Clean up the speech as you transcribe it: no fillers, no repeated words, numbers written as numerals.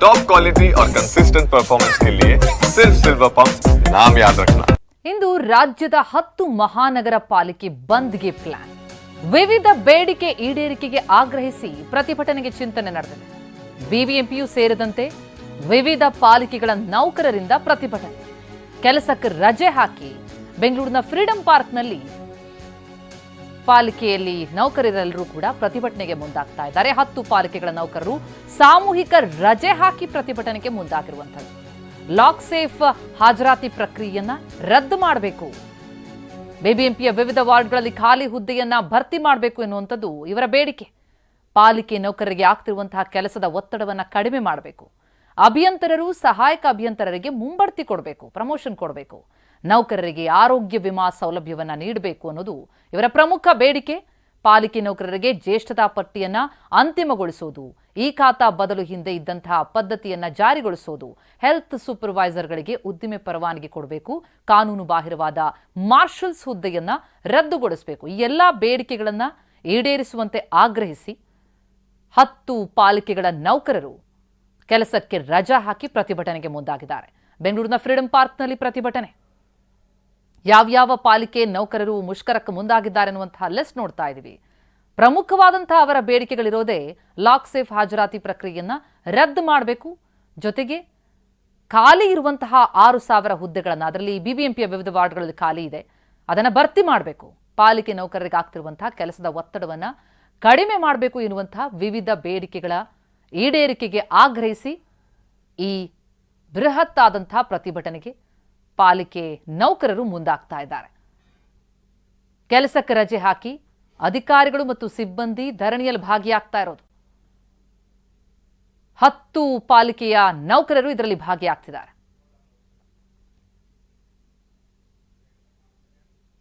Top quality और consistent performance के लिए सिर्फ सिल्वर पंप नाम याद रखना। ಇಂದು ರಾಜ್ಯದ 10 ಮಹಾನಗರ ಪಾಲಿಕೆ ಬಂದ್ಗೆ ಪ್ಲಾನ್. ವಿವಿಧ ಬೇಡಿಕೆ ಈಡೇರಿಕೆಗೆ ಆಗ್ರಹಿಸಿ ಪ್ರತಿಭಟನೆಗೆ ಚಿಂತನೆ ನಡೆದಿದೆ. ಬಿಬಿಎಂಪಿಯು ಸೇರಿದಂತೆ ವಿವಿಧ ಪಾಲಿಕೆಗಳ ನೌಕರರಿಂದ ಪ್ರತಿಭಟನೆ. ಕೆಲಸಕ್ಕೆ ರಜೆ ಹಾಕಿ ಬೆಂಗಳೂರಿನ ಫ್ರೀಡಂ ಪಾರ್ಕ್ನಲ್ಲಿ ಪಾಲಿಕೆಯಲ್ಲಿ ನೌಕರರೆಲ್ಲರೂ ಕೂಡ ಪ್ರತಿಭಟನೆಗೆ ಮುಂದಾಗ್ತಾ ಇದ್ದಾರೆ. 10 ಪಾಲಿಕೆಗಳ ನೌಕರರು ಸಾಮೂಹಿಕ ರಜೆ ಹಾಕಿ ಪ್ರತಿಭಟನೆಗೆ ಮುಂದಾಗಿರುವಂಥದ್ದು. ಲಾಕ್ ಸೇಫ್ ಹಾಜರಾತಿ ಪ್ರಕ್ರಿಯೆಯನ್ನ ರದ್ದು ಮಾಡಬೇಕು, ಬಿಬಿಎಂಪಿಯ ವಿವಿಧ ವಾರ್ಡ್ಗಳಲ್ಲಿ ಖಾಲಿ ಹುದ್ದೆಯನ್ನ ಭರ್ತಿ ಮಾಡಬೇಕು ಎನ್ನುವಂಥದ್ದು ಇವರ ಬೇಡಿಕೆ. ಪಾಲಿಕೆ ನೌಕರರಿಗೆ ಆಗ್ತಿರುವಂತಹ ಕೆಲಸದ ಒತ್ತಡವನ್ನ ಕಡಿಮೆ ಮಾಡಬೇಕು. ಅಭಿಯಂತರರು, ಸಹಾಯಕ ಅಭಿಯಂತರರಿಗೆ ಮುಂಬಡ್ತಿ ಕೊಡಬೇಕು, ಪ್ರಮೋಷನ್ ಕೊಡಬೇಕು. ನೌಕರರಿಗೆ ಆರೋಗ್ಯ ವಿಮಾ ಸೌಲಭ್ಯವನ್ನ ನೀಡಬೇಕು ಅನ್ನೋದು ಇವರ ಪ್ರಮುಖ ಬೇಡಿಕೆ. ಪಾಲಿಕೆ ನೌಕರರಿಗೆ ಜ್ಯೇಷ್ಠತಾ ಪಟ್ಟಿಯನ್ನ ಅಂತಿಮಗೊಳಿಸೋದು, ಈ ಖಾತಾ ಬದಲು ಹಿಂದೆ ಇದ್ದಂತಹ ಪದ್ಧತಿಯನ್ನ ಜಾರಿಗೊಳಿಸೋದು, ಹೆಲ್ತ್ ಸೂಪರ್ವೈಸರ್ಗಳಿಗೆ ಉದ್ದಿಮೆ ಪರವಾನಗಿ ಕೊಡಬೇಕು, ಕಾನೂನು ಬಾಹಿರವಾದ ಮಾರ್ಷಲ್ಸ್ ಹುದ್ದೆಯನ್ನ ರದ್ದುಗೊಳಿಸಬೇಕು. ಈ ಎಲ್ಲಾ ಬೇಡಿಕೆಗಳನ್ನ ಈಡೇರಿಸುವಂತೆ ಆಗ್ರಹಿಸಿ 10 ಪಾಲಿಕೆಗಳ ನೌಕರರು ಕೆಲಸಕ್ಕೆ ರಜಾ ಹಾಕಿ ಪ್ರತಿಭಟನೆಗೆ ಮುಂದಾಗಿದ್ದಾರೆ. ಬೆಂಗಳೂರಿನ ಫ್ರೀಡಂ ಪಾರ್ಕ್ನಲ್ಲಿ ಪ್ರತಿಭಟನೆ. ಯಾವ್ಯಾವ ಪಾಲಿಕೆ ನೌಕರರು ಮುಷ್ಕರಕ್ಕೆ ಮುಂದಾಗಿದ್ದಾರೆ ಅನ್ನುವಂತಹ ಲಿಸ್ಟ್ ನೋಡ್ತಾ ಇದ್ದೀವಿ. ಪ್ರಮುಖವಾದಂತಹ ಅವರ ಬೇಡಿಕೆಗಳಿರೋದೇ ಲಾಕ್ ಸೇಫ್ ಹಾಜರಾತಿ ಪ್ರಕ್ರಿಯೆಯನ್ನ ರದ್ದು ಮಾಡಬೇಕು, ಜೊತೆಗೆ ಖಾಲಿ ಇರುವಂತಹ 6,000 ಹುದ್ದೆಗಳನ್ನು, ಅದರಲ್ಲಿ ಬಿಬಿಎಂಪಿಯ ವಿವಿಧ ವಾರ್ಡ್ಗಳಲ್ಲಿ ಖಾಲಿ ಇದೆ, ಅದನ್ನು ಭರ್ತಿ ಮಾಡಬೇಕು. ಪಾಲಿಕೆ ನೌಕರರಿಗೆ ಆಗ್ತಿರುವಂತಹ ಕೆಲಸದ ಒತ್ತಡವನ್ನು ಕಡಿಮೆ ಮಾಡಬೇಕು ಎನ್ನುವಂತಹ ವಿವಿಧ ಬೇಡಿಕೆಗಳ ಈಡೇರಿಕೆಗೆ ಆಗ್ರಹಿಸಿ ಈ ಬೃಹತ್ ಆದಂತಹ ಪ್ರತಿಭಟನೆಗೆ ಪಾಲಿಕೆ ನೌಕರರು ಮುಂದಾಗ್ತಾ ಇದ್ದಾರೆ. ಕೆಲಸಕ್ಕೆ ರಜೆ ಹಾಕಿ ಅಧಿಕಾರಿಗಳು ಮತ್ತು ಸಿಬ್ಬಂದಿ ಧರಣಿಯಲ್ಲಿ ಭಾಗಿಯಾಗ್ತಾ ಇರೋದು. 10 ಪಾಲಿಕೆಯ ನೌಕರರು ಇದರಲ್ಲಿ ಭಾಗಿಯಾಗ್ತಿದ್ದಾರೆ.